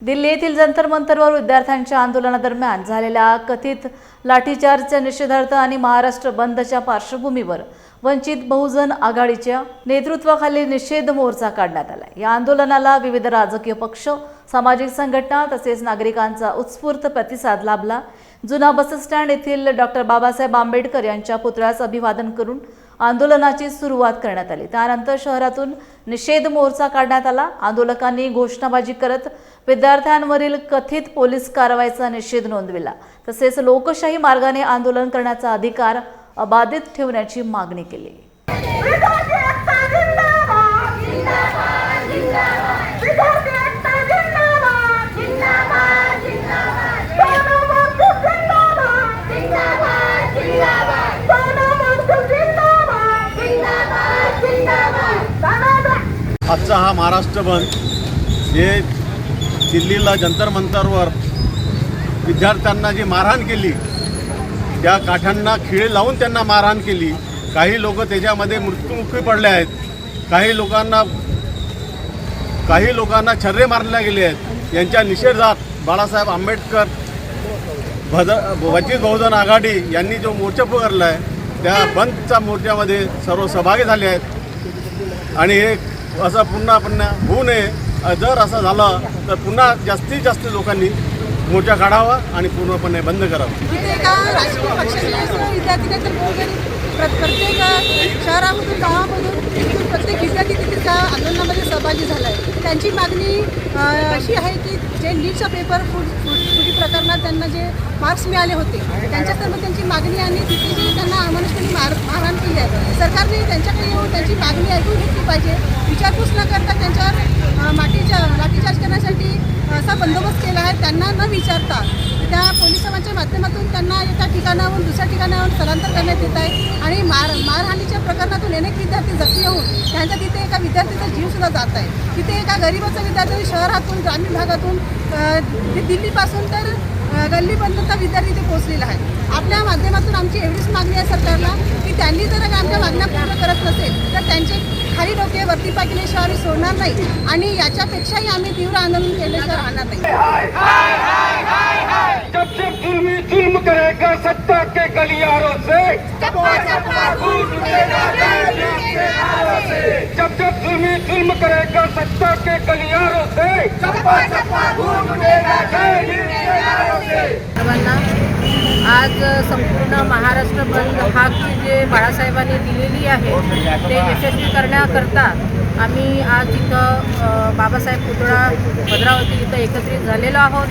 दिल्ली येथील जंतर मंतरवर विद्यार्थ्यांच्या आंदोलनादरम्यान झालेल्या कथित लाठीचार्जच्या निषेधार्थ आणि महाराष्ट्र बंदच्या पार्श्वभूमीवर वंचित बहुजन आघाडीच्या नेतृत्वाखाली निषेध मोर्चा काढण्यात आला। या आंदोलनाला विविध राजकीय पक्ष, सामाजिक संघटना तसेच नागरिकांचा उत्स्फूर्त प्रतिसाद लाभला। जुना बस स्टँड येथील डॉक्टर बाबासाहेब आंबेडकर यांच्या पुतळ्यास अभिवादन करून आंदोलनाची सुरुवात करण्यात आली। त्यानंतर शहरातून निषेध मोर्चा काढण्यात आला। आंदोलकांनी घोषणाबाजी करत विद्यार्थ्यांवरील कथित पोलीस कारवाईचा निषेध नोंदविला। तसेच लोकशाही मार्गाने आंदोलन करण्याचा अधिकार अबाधित ठेवण्याची मागणी केली। आजचा हा महाराष्ट्र बंद हे दिल्लीला जंतर मंतरवर विद्यार्थ्यांना जी मारहाण केली, त्या काठ्यांना खिळे लावून त्यांना मारहाण केली। काही लोक त्याच्यामध्ये मृत्युमुखी पडले आहेत, काही लोकांना छर्रे मारले गेले आहेत। यांच्या निषेधार्थ बाळासाहेब आंबेडकर वंचित बहुजन आघाडी यांनी जो मोर्चा पुकारला आहे, त्या बंदच्या मोर्चामध्ये सर्व सहभागी झाले आहेत। आणि हे असं पुन्हा होऊ नये। जर असं झालं तर पुन्हा जास्तीत जास्त लोकांनी मोर्चा काढावा आणि पूर्णपणे बंद करावं। राजकीय पक्षाचे विद्यार्थी प्रत्येक शहरामधून गावामधून प्रत्येक विद्यार्थी तिथे त्या आंदोलनामध्ये सहभागी झाला आहे। त्यांची मागणी अशी आहे की जे नीटचा पेपर फुटी प्रकरणात त्यांना जे मार्क्स मिळाले होते, त्यांच्या सर्व त्यांची मागणी आणि तिथे जी त्यांना अमानुषपणे मारहाण केली आहे, सरकारने त्यांच्याकडे येऊन त्यांची मागणी ऐकून घेतली पाहिजे। विचारपूस न करता त्यांच्यावर लाठीचार्ज करण्यासाठी असा बंदोबस्त केला आहे। त्यांना न विचारता त्या पोलिसांच्या माध्यमातून त्यांना एका ठिकाणाहून दुसऱ्या ठिकाणावर स्थलांतर करण्यात येत आहे। आणि मारहाणीच्या प्रकरणातून अनेक विद्यार्थी जखमी होऊन त्यांचा तिथे एका विद्यार्थीचा जीवसुद्धा जात आहे। तिथे एका गरीबाचा विद्यार्थी शहरातून ग्रामीण भागातून दिल्लीपासून तर गल्लीपर्यंतचा विद्यार्थी इथे पोहोचलेला आहे। आपल्या माध्यमातून आमची एवढीच मागणी आहे सरकारला की त्यांनी जर आमच्या मागण्या पूर्ण करत नसेल तर त्यांचे खाली डोके वरती पाकिल्याशिवाय आम्ही सोडणार नाही आणि याच्यापेक्षाही आम्ही तीव्र आंदोलन केल्याशिवाय राहणार नाही। जब जब जुल्म करेगा सत्ता के गलियारों से, जब जब जुल्म करेगा सत्ता के गलियारों से, सर्वांना आज संपूर्ण महाराष्ट्र बंद हाक जे बाळासाहेबांनी दिलेली आहे ते यशस्वी करण्याकरता आम्ही आज इथं बाबासाहेब पुतळा भद्रावती इथं एकत्रित झालेलो आहोत।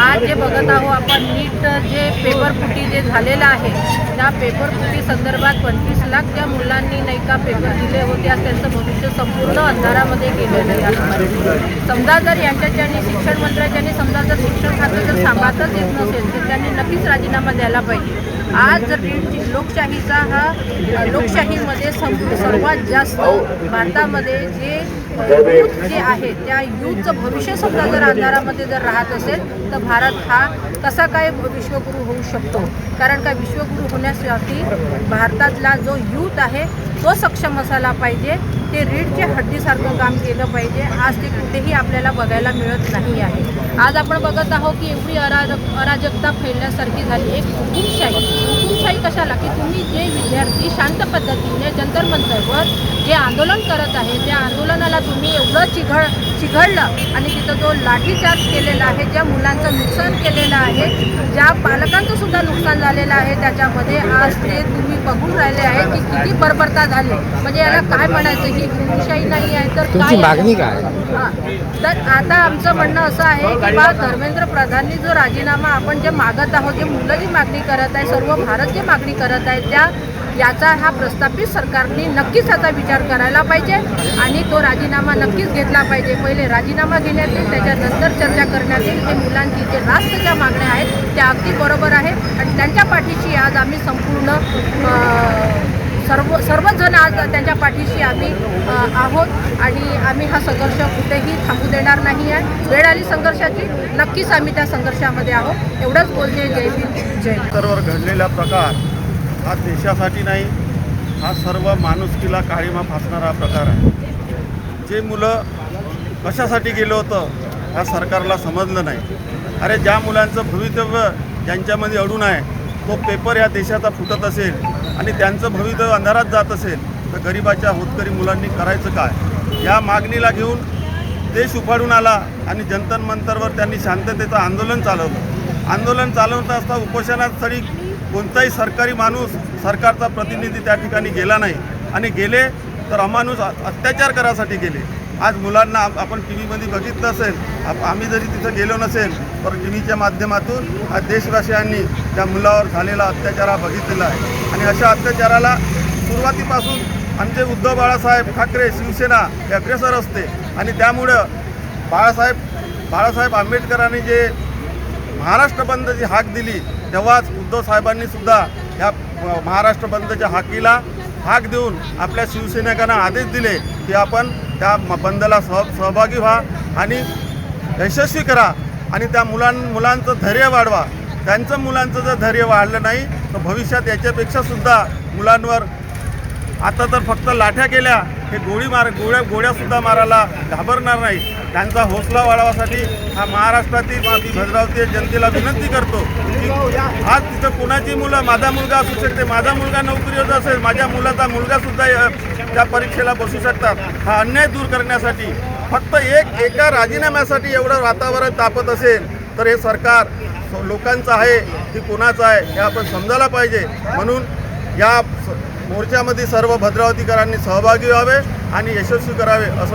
आज जे बघत आहोत आपण नीट जे पेपरफुटी जे झालेलं आहे, त्या पेपरफुटी संदर्भात 25 लाख ज्या मुलांनी नाही का पेपर दिले होते, आज त्यांचं भविष्य संपूर्ण अंधारामध्ये गेलेलं आहे। समजा जर यांच्याच्यानी शिक्षण मंत्र्याच्यानी समजा जर शिक्षण खातं जर सांभाळताच येत नसेल तर त्यांनी नक्कीच राजीनामा द्यायला पाहिजे। आज जर लोकशाहीचा हा लोकशाहीमध्ये सर्वात जास्त भारतामध्ये जे यूथ जे आहे त्या यूथचं भविष्य समजा जर अंधारामध्ये जर राहत असेल तर भारत हा कसा काय विश्वगुरू होऊ शकतो? कारण का विश्वगुरू होण्यासाठी भारतातला जो यूथ आहे तो सक्षम असायला पाहिजे। ते रीढच्या हड्डीसारखं काम केलं पाहिजे। आज ते कुठेही आपल्याला बघायला मिळत नाही आहे। आज आपण बघत आहोत की एवढी अराजकता फैलण्यासारखी झाली। एक हुकुमशाही कशाला की तुम्ही जे विद्यार्थी शांत पद्धतीने जंतर मंतरवर जे आंदोलन करत आहे त्या आंदोलनाला तुम्ही एवढं चिघळलं आणि तिथं जो लाठीचार्ज केलेला आहे, ज्या मुलांचं नुकसान केलेलं आहे, ज्या पालकांचं सुद्धा नुकसान झालेलं आहे, त्याच्यामध्ये आज ते तुम्ही बघून राहिले आहे की किती बर्बरता झाली। म्हणजे याला काय म्हणायचं, ही हुकुमशाही नाही आहे तर तुमची मागणी काय? तर आता आमचं म्हणणं असं आहे की बा धर्मेंद्र प्रधाननी जो राजीनामा आपण जे मागत आहोत, जे मुलं जी मागणी करत आहे, सर्व भारत जी मागणी करत आहे, याचा हा प्रस्थापित सरकारने नक्कीच याचा विचार करायला पाहिजे आणि तो राजीनामा नक्कीच घेतला पाहिजे। पहिले राजीनामा घेण्यात येईल, त्याच्यानंतर चर्चा करण्यात येईल। ते मुलांची जे रास्त ज्या मागण्या आहेत त्या अगदी बरोबर आहे आणि त्यांच्या पाठीशी आज आम्ही संपूर्ण सर्वच जण आज त्यांच्या पाठीशी आम्ही आहोत आणि आम्ही हा संघर्ष कुठेही थांबू देणार नाही आहे। वेळ आली संघर्षाची, नक्कीच आम्ही त्या संघर्षामध्ये आहोत। एवढंच बोलते। जय भीम, जय। सर्वर घडलेला प्रकार हा देशासाठी नाही, हा सर्व माणुसकीला काळीमा फासणारा प्रकार आहे। जे मुलं कशासाठी गेलं होतं ह्या सरकारला समजलं नाही. अरे ज्या मुलांचं भवितव्य ज्यांच्यामध्ये अडून आहे, तो पेपर या देशाचा फुटत असेल आणि त्यांचं भवितव्य अंधारात जात असेल तर गरिबाच्या होतकरी मुलांनी करायचं काय? या मागणीला घेऊन देश उफाळून आला आणि जंतर मंतरवर त्यांनी शांततेचं आंदोलन चालवलं. आंदोलन चालवत असता उपोषणास्थळी कोणताही सरकारी माणूस, सरकारचा प्रतिनिधी त्या ठिकाणी गेला नाही आणि गेले तर अमानुष अत्याचार करायसाठी गेले. आज मुलांना आपण टी व्हीमध्ये बघितलं असेल, आम्ही जरी तिथं गेलो नसेल तर टी व्हीच्या माध्यमातून आज देशवासियांनी त्या मुलावर झालेला अत्याचार हा बघितलेला आहे. आणि अशा अत्याचाराला सुरुवातीपासून आमचे उद्धव बाळासाहेब ठाकरे शिवसेना हे अग्रेसर असते आणि त्यामुळं बाळासाहेब आंबेडकरांनी जे महाराष्ट्र बंदची हाक दिली तेव्हाच उद्धव साहेबांनी सुद्धा या महाराष्ट्र बंदच्या हाकीला हाक देऊन आपल्या शिवसैनिकांना आदेश दिले की आपण त्या बंदला सहभागी व्हा आणि यशस्वी करा आणि त्या मुलांचं धैर्य वाढवा. त्यांचं मुलांचं जर धैर्य वाढलं नाही तर भविष्यात याच्यापेक्षा सुद्धा मुलांवर, आता तर फक्त लाठ्या केल्या, हे गोळ्यासुद्धा मारायला घाबरणार नाही. त्यांचा हौसला वाढवासाठी हा महाराष्ट्रातील मी भद्रावती जनतेला विनंती करतो की आज तिथं कोणाची मुलं, माझा मुलगा असू शकते, माझा मुलगा नोकरीवर असेल, माझ्या मुलाचा मुलगासुद्धा त्या परीक्षेला बसू शकतात. हा अन्याय दूर करण्यासाठी फक्त एका राजीनाम्यासाठी एवढं वातावरण तापत असेल तर हे सरकार लोकांचं आहे की कोणाचं आहे हे आपण समजायला पाहिजे. म्हणून या मोर्चामध्ये सर्व भद्रावतीकरांनी सहभागी व्हावे आणि यशस्वी करावे असं